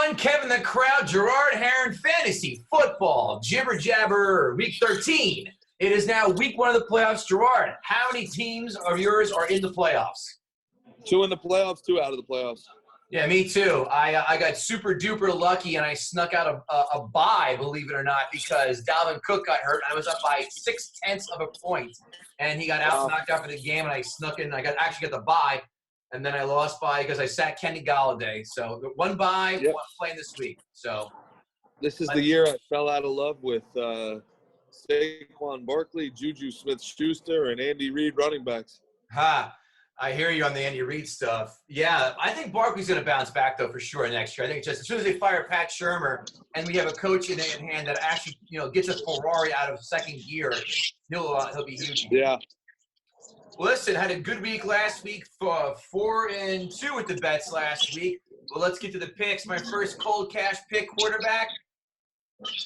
everyone. Kevin the Crowd, Gerard Heron, Fantasy Football, Jibber Jabber, Week 13. It is now Week 1 of the playoffs. Gerard, how many teams of yours are in the playoffs? 2 in the playoffs, 2 out of the playoffs. Yeah, me too. I got super duper lucky, and I snuck out a bye, believe it or not, because Dalvin Cook got hurt. I was up by 0.6 of a point, and he got knocked out for the game, and I snuck in. I actually got the bye. And then I lost by because I sat Kenny Galladay. So one bye, one playing this week. So this is the year I fell out of love with Saquon Barkley, Juju Smith-Schuster, and Andy Reid running backs. I hear you on the Andy Reid stuff. Yeah, I think Barkley's going to bounce back, though, for sure next year. I think just as soon as they fire Pat Shurmur and we have a coach in hand that actually, gets a Ferrari out of second gear, he'll be huge. Yeah. Listen, had a good week last week, 4-2 with the bets last week. Well, let's get to the picks. My first cold cash pick quarterback,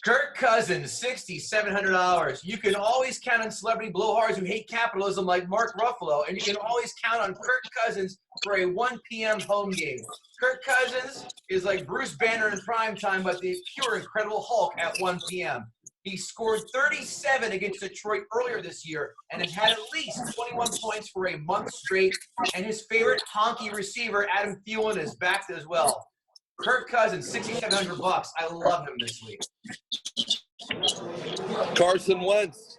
Kirk Cousins, $6,700. You can always count on celebrity blowhards who hate capitalism like Mark Ruffalo, and you can always count on Kirk Cousins for a 1 p.m. home game. Kirk Cousins is like Bruce Banner in prime time, but the pure Incredible Hulk at 1 p.m. He scored 37 against Detroit earlier this year and has had at least 21 points for a month straight. And his favorite honky receiver, Adam Thielen, is back as well. Kirk Cousins, $6,700. I love him this week. Carson Wentz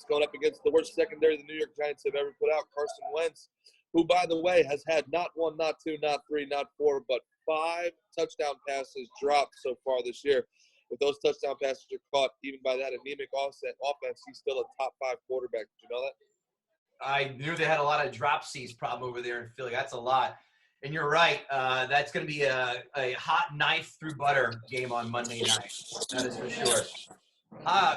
going up against the worst secondary the New York Giants have ever put out. Carson Wentz, who, by the way, has had not 1, not 2, not 3, not 4, but 5 touchdown passes dropped so far this year. If those touchdown passes are caught, even by that anemic offense, he's still a top 5 quarterback. Did you know that? I knew they had a lot of drop C's problem over there in Philly. That's a lot. And you're right. That's going to be a hot knife through butter game on Monday night. That is for sure.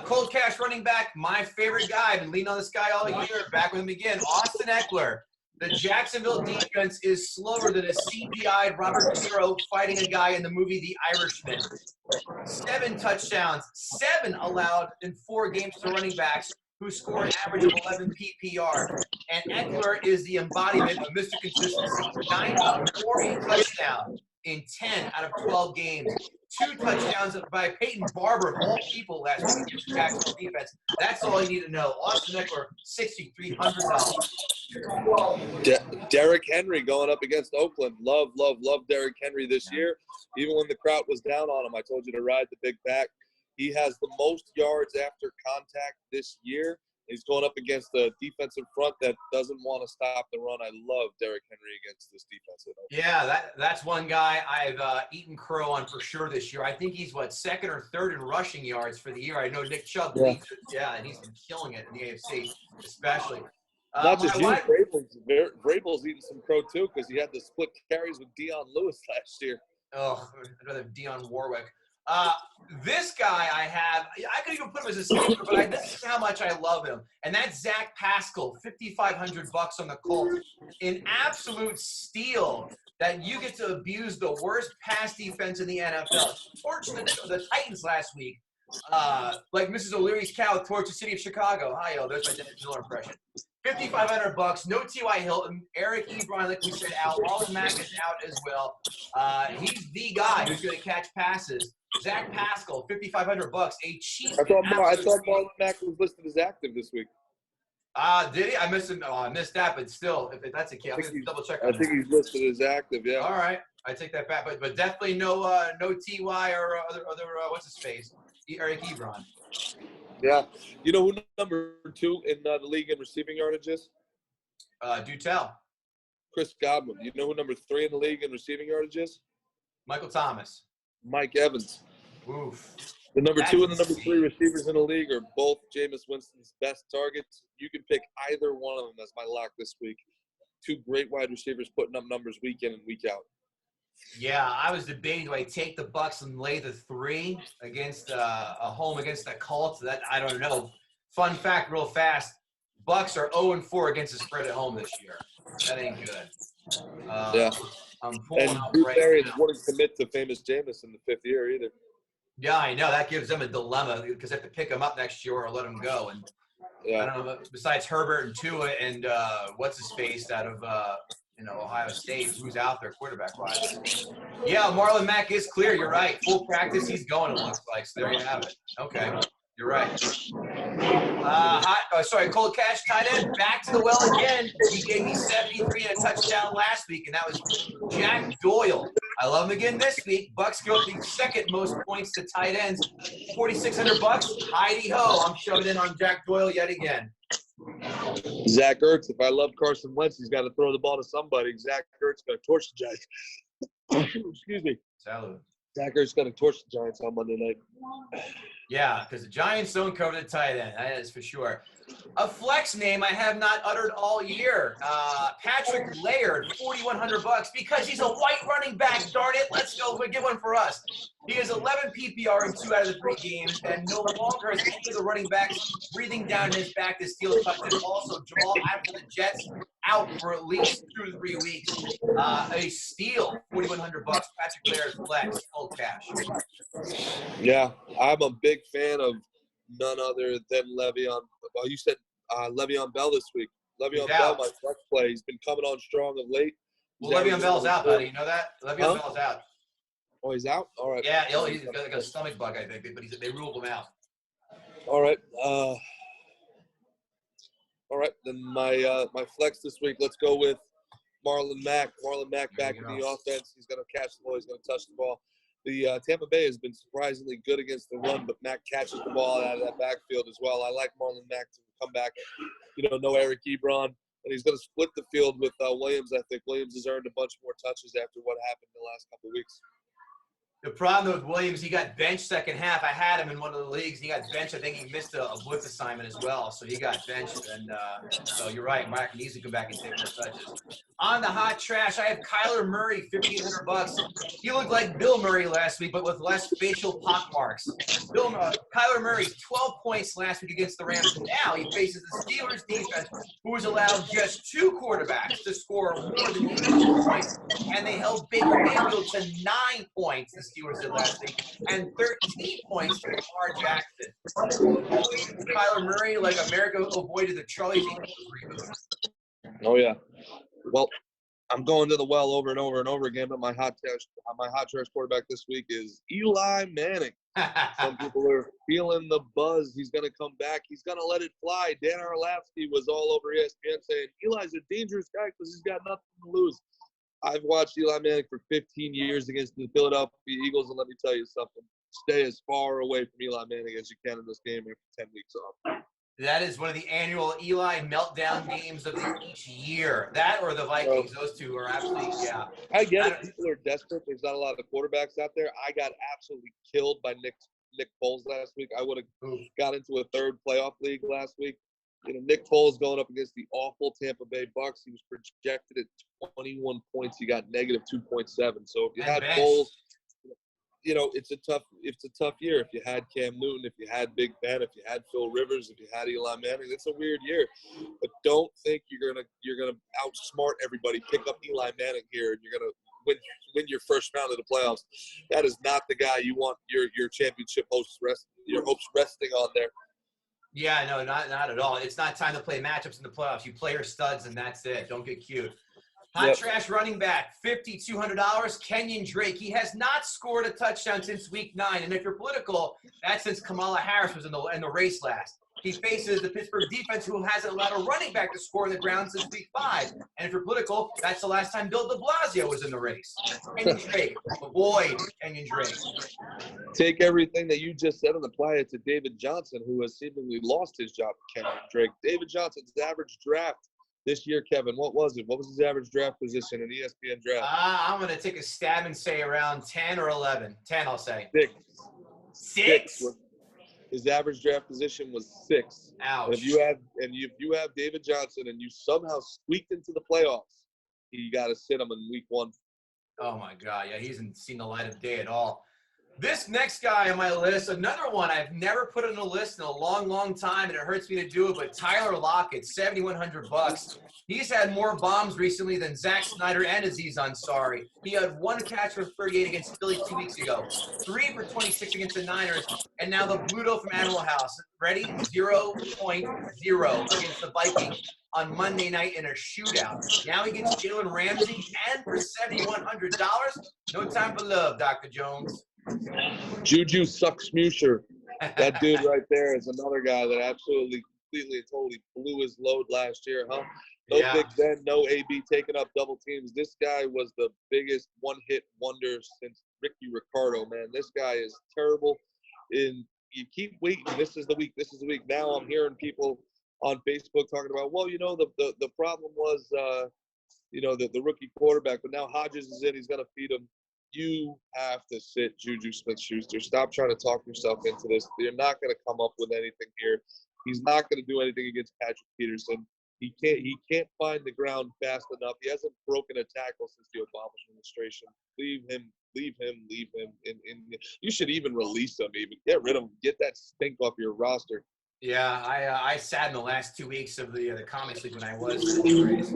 Cold cash running back, my favorite guy. I've been leaning on this guy all year. Back with him again, Austin Eckler. The Jacksonville defense is slower than a CGI'd Robert De Niro fighting a guy in the movie The Irishman. 7 touchdowns, 7 allowed in 4 games to running backs who score an average of 11 PPR. And Eckler is the embodiment of Mr. Consistency. 94 touchdowns in 10 out of 12 games. 2 touchdowns by Peyton Barber of all people last week against the Jacksonville defense. That's all you need to know. Austin Eckler, $6,300. Derrick Henry going up against Oakland. Love Derrick Henry this year. Even when the crowd was down on him, I told you to ride the big back. He has the most yards after contact this year. He's going up against a defensive front that doesn't want to stop the run. I love Derrick Henry against this defense. Yeah, that's one guy I've eaten crow on for sure this year. I think he's, 2nd or 3rd in rushing yards for the year. I know Nick Chubb leads it. Yeah, and he's been killing it in the AFC, especially. Not just you, Vrabel's eating some crow too because he had the split carries with Deion Lewis last year. Oh, I'd rather have Deion Warwick. This guy I could even put him as a sleeper, but this is how much I love him. And that's Zach Pascal, $5,500 on the Colts. An absolute steal that you get to abuse the worst pass defense in the NFL. Fortunately, the Titans last week, like Mrs. O'Leary's cow towards the city of Chicago. Hi, there's my Dennis Miller impression. $5,500. No T.Y. Hilton. Eric Ebron, like we said, out. Marlon Mack is out as well. He's the guy who's going to catch passes. Zach Pascal, $5,500. A cheap. I thought Marlon Mack was listed as active this week. Did he? I missed him. Oh, I missed that, but still, if that's the case, I'm going to double check. I think he's listed as active. Yeah. All right, I take that back, but definitely no Ty or other what's his face, Eric Ebron. Yeah, you know who number 2 in the league in receiving yardage is? Do tell. Chris Godwin. You know who number 3 in the league in receiving yardage is? Michael Thomas. Mike Evans. Oof. The number 2 and the number 3 receivers in the league are both Jameis Winston's best targets. You can pick either one of them as my lock this week. 2 great wide receivers putting up numbers week in and week out. Yeah, I was debating, do I take the Bucs and lay the 3 against a home against the Colts? That I don't know. Fun fact, real fast: Bucs are 0-4 against the spread at home this year. That ain't good. Yeah. I'm pulling and out Bruce right Arians now. wouldn't commit to famous Jameis in the 5th year either. Yeah, I know. That gives them a dilemma because they have to pick him up next year or let him go. And Yeah. I don't know. Besides Herbert and Tua and what's his face out of Ohio State. Who's out there quarterback-wise? Yeah, Marlon Mack is clear. You're right. Full practice, he's going, it looks like. So there you have it. Okay, you're right. Cold Cash tight end, back to the well again. He gave me 73 and a touchdown last week, and that was Jack Doyle. I love him again this week. Bucks go up the second most points to tight ends, $4,600. Heidi ho! I'm shoving in on Jack Doyle yet again. Zach Ertz. If I love Carson Wentz, he's got to throw the ball to somebody. Zach Ertz got to torch the Giants. Excuse me. Salud. Zach Ertz got to torch the Giants on Monday night. Yeah, because the Giants don't cover the tight end. That is for sure. A flex name I have not uttered all year. Patrick Laird, $4,100 because he's a white running back. Darn it, let's go. Get one for us. He has 11 PPR in 2 out of the 3 games, and no longer has any of the running backs breathing down his back to steal touches. Also, Jamal Adams for the Jets out for at least 2 to 3 weeks. A steal, $4,100. Patrick Laird flex, full cash. Yeah, I'm a big fan of none other than Le'Veon. Well, you said Le'Veon Bell this week. Le'Veon Bell, my flex play, he's been coming on strong of late. Well, Le'Veon Bell's out, buddy. You know that? Le'Veon Bell's out. Oh, he's out? All right. Yeah, he's got like a stomach bug, I think, but they ruled him out. All right. All right. Then my flex this week, let's go with Marlon Mack. Marlon Mack back in the offense. He's going to catch the ball. He's going to touch the ball. The Tampa Bay has been surprisingly good against the run, but Mack catches the ball out of that backfield as well. I like Marlon Mack to come back. No Eric Ebron, and he's going to split the field with Williams. I think Williams has earned a bunch more touches after what happened in the last couple of weeks. The problem with Williams, he got benched second half. I had him in one of the leagues. He got benched. I think he missed a blitz assignment as well, so he got benched. And so you're right, Mark needs to come back and take more touches. On the hot trash, I have Kyler Murray, $1,500. He looked like Bill Murray last week, but with less facial pockmarks. Kyler Murray, 12 points last week against the Rams. Now he faces the Steelers defense, who has allowed just 2 quarterbacks to score more than 2 points, and they held Baker Mayfield to 9 points. The Steelers did last week, and 13 points for Lamar Jackson. Kyler Murray, like America avoided the Charlie Daniels reboot. Oh yeah. Well, I'm going to the well over and over and over again, but my hot trash quarterback this week is Eli Manning. Some people are feeling the buzz. He's going to come back. He's going to let it fly. Dan Orlovsky was all over ESPN saying Eli's a dangerous guy because he's got nothing to lose. I've watched Eli Manning for 15 years against the Philadelphia Eagles, and let me tell you something. Stay as far away from Eli Manning as you can in this game after 10 weeks off. That is one of the annual Eli meltdown games of each year. That or the Vikings. Those two are absolutely, yeah. I get it. People are desperate. There's not a lot of quarterbacks out there. I got absolutely killed by Nick Foles last week. I would have got into a 3rd playoff league last week. Nick Foles going up against the awful Tampa Bay Bucks. He was projected at 21 points. He got negative 2.7. So if you had Foles, it's a tough year. If you had Cam Newton, if you had Big Ben, if you had Phil Rivers, if you had Eli Manning, it's a weird year. But don't think you're gonna outsmart everybody. Pick up Eli Manning here, and you're gonna win your first round of the playoffs. That is not the guy you want your championship hopes resting on there. Yeah, no, not at all. It's not time to play matchups in the playoffs. You play your studs, and that's it. Don't get cute. Hot trash running back, $5,200, Kenyon Drake. He has not scored a touchdown since week 9. And if you're political, that's since Kamala Harris was in the race last. He faces the Pittsburgh defense, who hasn't allowed a running back to score on the ground since week 5. And if you're political, that's the last time Bill de Blasio was in the race. Kenyon Drake, avoid Kenyon Drake. Take everything that you just said and apply it to David Johnson, who has seemingly lost his job to Kenyon Drake. David Johnson's average draft this year, Kevin, what was it? What was his average draft position in ESPN draft? I'm going to take a stab and say around 10 or 11. 10, I'll say. 6? His average draft position was 6. Ouch. And if you have David Johnson and you somehow squeaked into the playoffs, you got to sit him in week 1. Oh, my God. Yeah, he hasn't seen the light of day at all. This next guy on my list, another one I've never put on a list in a long, long time, and it hurts me to do it, but Tyler Lockett, $7,100. He's had more bombs recently than Zach Snyder and Aziz Ansari. He had one catch for 38 against Philly 2 weeks ago, 3 for 26 against the Niners, and now the Bluto from Animal House. Ready? 0.0 against the Vikings on Monday night in a shootout. Now he gets Jalen Ramsey, and for $7,100, no time for love, Dr. Jones. Juju sucks Musher. That dude right there is another guy that absolutely, completely, and totally blew his load last year, huh? No Big Ben, no AB taking up double teams. This guy was the biggest one-hit wonder since Ricky Ricardo, man. This guy is terrible. And you keep waiting. This is the week. This is the week. Now I'm hearing people on Facebook talking about, well, the problem was, the rookie quarterback. But now Hodges is in. He's going to feed him. You have to sit Juju Smith-Schuster. Stop trying to talk yourself into this. You're not going to come up with anything here. He's not going to do anything against Patrick Peterson. He can't find the ground fast enough. He hasn't broken a tackle since the Obama administration. Leave him. And you should even release him. Even get rid of him. Get that stink off your roster. Yeah, I sat in the last 2 weeks of the Comics League when I was in the race.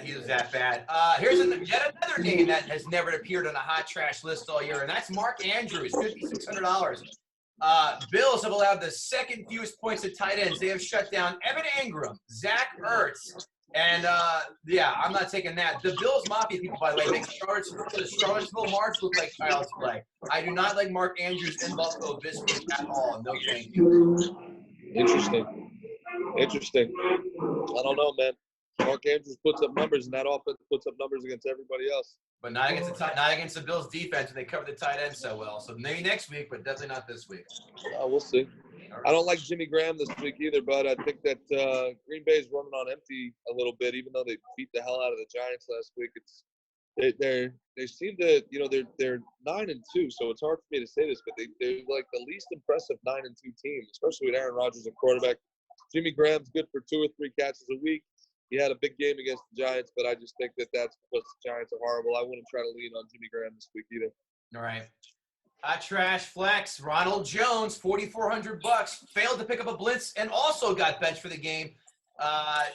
He was that bad. Here's yet another name that has never appeared on a hot trash list all year, and that's Mark Andrews, $5,600. Bills have allowed the second fewest points to tight ends. They have shut down Evan Ingram, Zach Ertz, and I'm not taking that. The Bills Mafia people, by the way, make the Charlottesville March look like child's play. I do not like Mark Andrews in Buffalo this week at all. No, thank you. Interesting. I don't know, man. Mark Andrews puts up numbers, and that offense puts up numbers against everybody else. But not against the Bills' defense, and they cover the tight end so well. So maybe next week, but definitely not this week. We'll see. I don't like Jimmy Graham this week either, but I think that Green Bay is running on empty a little bit, even though they beat the hell out of the Giants last week. They seem to, they're 9-2, so it's hard for me to say this, but they're like the least impressive 9-2 team, especially with Aaron Rodgers at quarterback. Jimmy Graham's good for 2 or 3 catches a week. He had a big game against the Giants, but I just think that's because the Giants are horrible. I wouldn't try to lean on Jimmy Graham this week either. All right. Trash flex. Ronald Jones, $4,400, failed to pick up a blitz and also got benched for the game.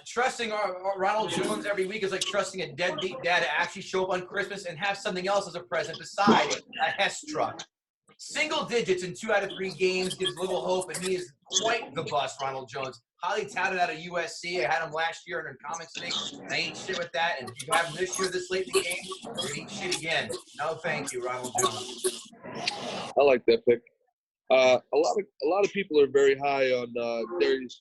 Trusting our Ronald Jones every week is like trusting a deadbeat dad to actually show up on Christmas and have something else as a present besides a Hess truck. Single digits in 2 out of 3 games gives little hope, and he is quite the bust, Ronald Jones. Highly touted out of USC. I had him last year in Comics League. I ain't shit with that. And if you have him this year, this late in the game, you're going to eat shit again. No, thank you, Ronald Jones. I like that pick. A lot of people are very high on Darius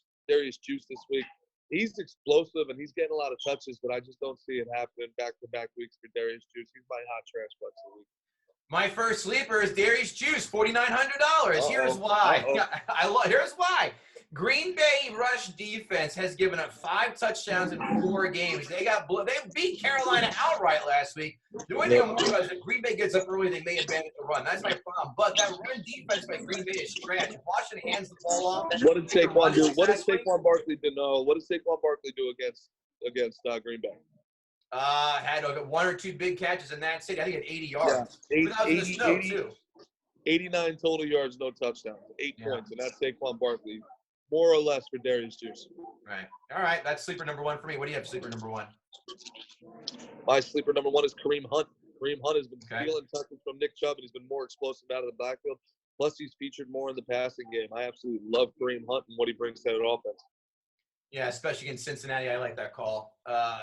Juice this week. He's explosive and he's getting a lot of touches, but I just don't see it happening back-to-back weeks for Darius Juice. He's my hot trash flex of the week. My first sleeper is Darius Juice, $4,900. Here's why. Here's why. Green Bay rush defense has given up 5 touchdowns in 4 games. They beat Carolina outright last week. The only thing I'm worried about is if Green Bay gets up early, they may abandon the run. That's my problem. But that run defense by Green Bay is trash. If Washington hands the ball off, what did Saquon do? What does Saquon Barkley do against Green Bay? Had 1 or 2 big catches in that city. I think he had 80 yards. Yeah, 89 total yards, no touchdowns, 8 points, and that's Saquon Barkley. More or less for Darius Juice. Right. All right. That's sleeper number 1 for me. What do you have sleeper number 1? My sleeper number 1 is Kareem Hunt. Kareem Hunt has been stealing touches from Nick Chubb, and he's been more explosive out of the backfield. Plus, he's featured more in the passing game. I absolutely love Kareem Hunt and what he brings to that offense. Yeah, especially against Cincinnati. I like that call.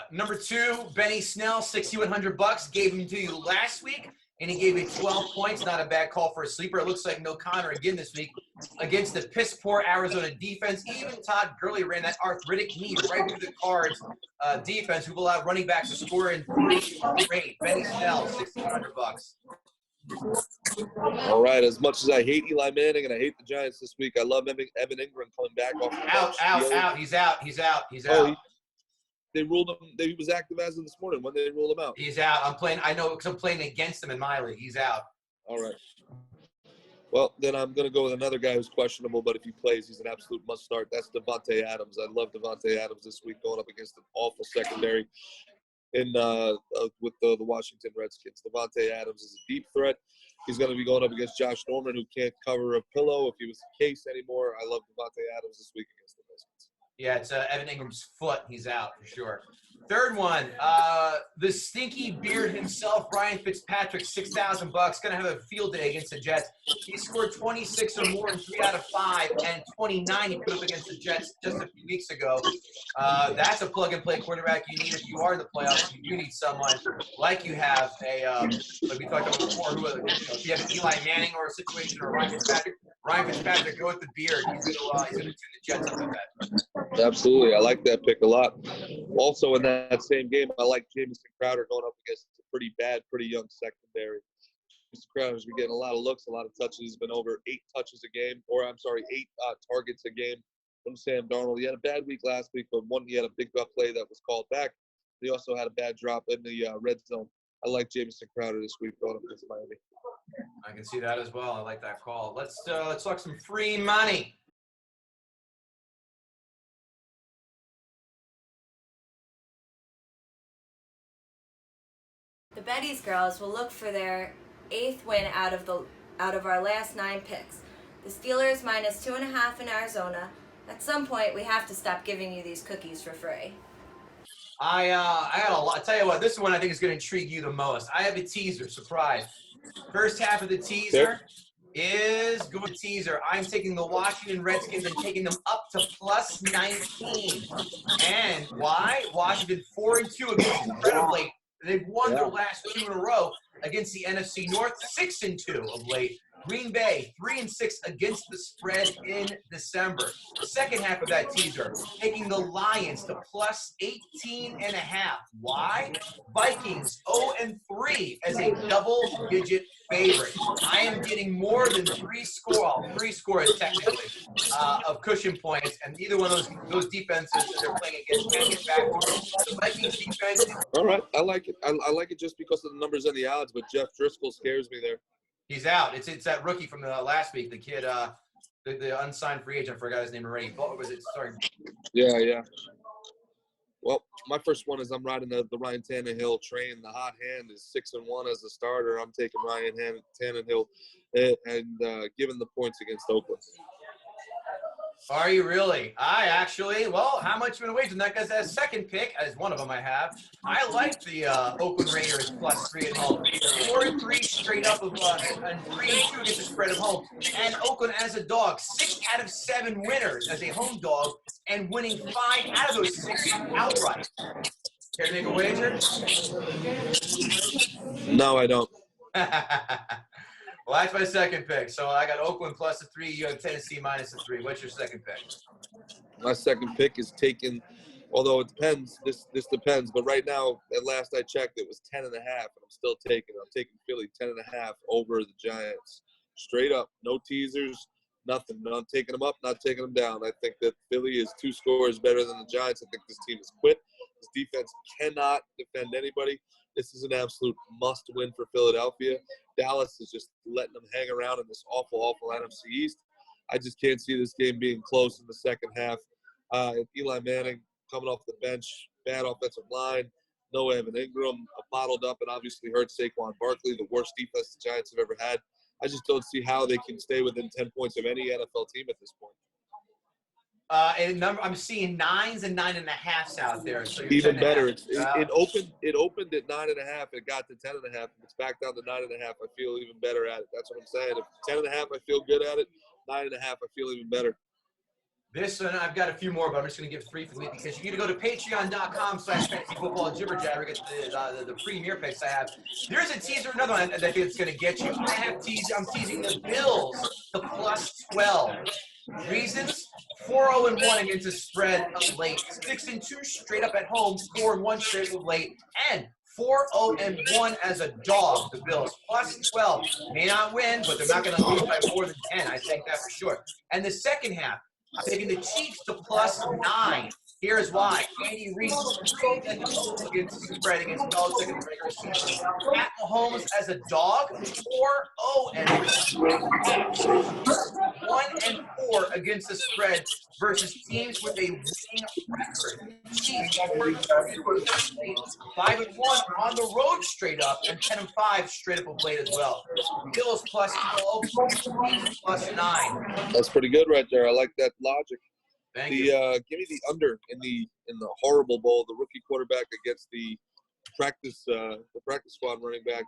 Number 2, Benny Snell, $6,100. Gave him to you last week, and he gave you 12 points. Not a bad call for a sleeper. It looks like no Connor again this week against the piss-poor Arizona defense. Even Todd Gurley ran that arthritic knee right through the Cards defense, who allowed running backs to score in 3 straight. Benny Snell, $6,100. All right. As much as I hate Eli Manning and I hate the Giants this week, I love Evan Ingram coming back off the out. He's out. They ruled him. He was active as of this morning. When they ruled him out? He's out. I know because I'm playing against him in my league. He's out. All right. Well, then I'm going to go with another guy who's questionable, but if he plays, he's an absolute must-start. That's Devontae Adams. I love Devontae Adams this week going up against an awful secondary. with the Washington Redskins. Devontae Adams is a deep threat. He's going to be going up against Josh Norman, who can't cover a pillow if he was the case anymore. I love Devontae Adams this week against the Redskins. Yeah, it's Evan Ingram's foot. He's out for sure. Third one, the stinky beard himself, Ryan Fitzpatrick, $6,000, going to have a field day against the Jets. He scored 26 or more in 3 out of 5, and 29 he put up against the Jets just a few weeks ago. That's a plug-and-play quarterback you need if you are in the playoffs. You do need someone like you have like we talked about before, if you have an Eli Manning or a situation or Ryan Fitzpatrick, go with the beard. He's going to tune the Jets up with that. Absolutely. I like that pick a lot. Also in that same game, I like Jamison Crowder going up against a pretty bad, pretty young secondary. Jamison Crowder's been getting a lot of looks, a lot of touches. He's been over 8 touches a game, 8 targets a game from Sam Darnold. He had a bad week last week, but he had a big play that was called back. He also had a bad drop in the red zone. I like Jamison Crowder this week going up against Miami. I can see that as well. I like that call. Let's talk some free money. The Betty's girls will look for their 8th win out of our last 9 picks. The Steelers minus 2.5 in Arizona. At some point, we have to stop giving you these cookies for free. I got a lot. I tell you what, this one I think is going to intrigue you the most. I have a teaser. Surprise. First half of the teaser is good teaser. I'm taking the Washington Redskins and taking them up to plus 19. And why? Washington 4-2 against the spread of late. They've won their last 2 in a row against the NFC North, 6-2 of late. Green Bay, 3-6 against the spread in December. The second half of that teaser, taking the Lions to plus 18.5. Why? Vikings 0-3 as a double-digit favorite. I am getting more than 3 scores technically of cushion points, and either one of those defenses that they're playing against can't get back. The Vikings defense. All right, I like it. I like it just because of the numbers and the odds, but Jeff Driscoll scares me there. He's out. It's that rookie from the last week, the kid, the unsigned free agent. I forgot his name already. What was it? Sorry. Yeah. Well, my first one is I'm riding the Ryan Tannehill train. The hot hand is 6-1 as a starter. I'm taking Ryan Tannehill and giving the points against Oakland. Are you really? I actually, how much you going to wager? That guy's that second pick, as one of them I have. I like the Oakland Raiders plus 3 at home. 4-3 straight up and 3-2 against the spread of home. And Oakland as a dog, 6 out of 7 winners as a home dog, and winning 5 out of those 6 outright. Care to make a wager? No, I don't. Well, that's my second pick. So I got Oakland plus a 3. You have Tennessee minus a 3. What's your second pick? My second pick is taken, although it depends. This depends. But right now, at last I checked, it was 10.5, and I'm still taking it. I'm taking Philly 10.5 over the Giants. Straight up, no teasers, nothing. Not taking them up, not taking them down. I think that Philly is 2 scores better than the Giants. I think this team is quit. This defense cannot defend anybody. This is an absolute must-win for Philadelphia. Dallas is just letting them hang around in this awful NFC East. I just can't see this game being close in the second half. Eli Manning coming off the bench, bad offensive line, no Evan Ingram, bottled up and obviously hurt Saquon Barkley, the worst defense the Giants have ever had. I just don't see how they can stay within 10 points of any NFL team at this point. I'm seeing 9s and 9.5s out there. So even better. It opened at 9.5. It got to 10.5. It's back down to 9.5. I feel even better at it. That's what I'm saying. If 10.5, I feel good at it. 9.5, I feel even better. This one, I've got a few more, but I'm just going to give 3 for the week because you need to go to patreon.com/fantasyfootball Jibber Jabber, get the premier picks I have. There's a teaser, another one that I think it's going to get you. I'm teasing the Bills to plus 12. Reasons: 4-0-1 against the spread of late, 6-2 straight up at home, 4-1 straight of late, and 4-0-1 as a dog. The Bills plus 12 may not win, but they're not going to lose by more than 10. I think that for sure. And the second half, I'm taking the Chiefs to plus 9. Here's why. Andy Reid against the spread against Belichick in the regular season. Pat Mahomes as a dog, 4-0-1. 1-4 against the spread versus teams with a winning record. Chiefs are first 5-1 on the road straight up, and 10-5 straight up of late as well. Bills +12, Chiefs +9. That's pretty good right there. I like that logic. Thank you. Give me the under in the horrible bowl, the rookie quarterback against the practice squad running back.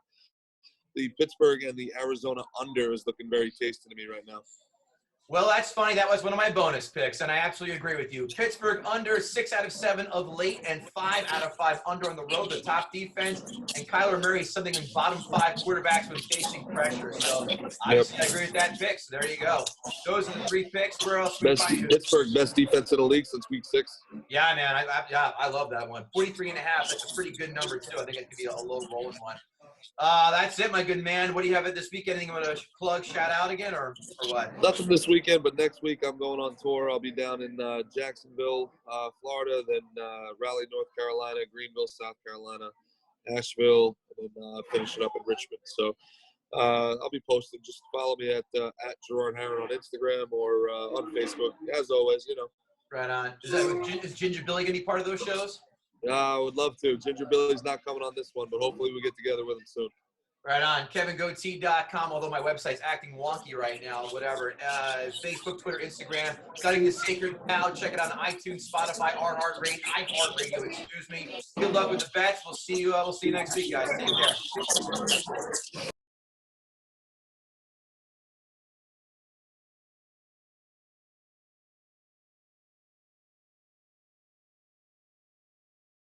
The Pittsburgh and the Arizona under is looking very tasty to me right now. Well, that's funny. That was one of my bonus picks, and I absolutely agree with you. Pittsburgh under 6 out of 7 of late, and 5 out of 5 under on the road, the top defense. And Kyler Murray is something in bottom 5 quarterbacks when facing pressure. So obviously, I agree with that pick. So there you go. Those are the 3 picks. Where else we find you? Pittsburgh, best defense in the league since week 6. Yeah, man. I love that one. 43.5. That's a pretty good number too. I think it could be a low rolling one. That's it, my good man. What do you have this weekend? Anything you want to plug, shout out again, or what? Nothing this weekend, but next week I'm going on tour. I'll be down in Jacksonville, Florida, then Raleigh, North Carolina, Greenville, South Carolina, Asheville, and then finish it up in Richmond. So I'll be posting. Just follow me at Gerard Harron on Instagram or on Facebook. As always, you know. Right on. Is Ginger Billy going to be part of those shows? I would love to. Ginger Billy's not coming on this one, but hopefully we get together with him soon. Right on. KevinGoatee.com, although my website's acting wonky right now, whatever. Facebook, Twitter, Instagram. Cutting the Sacred Cow. Check it out on iTunes, Spotify, iHeartRadio, excuse me. Good luck with the bets. We'll see you next week, guys. Take care.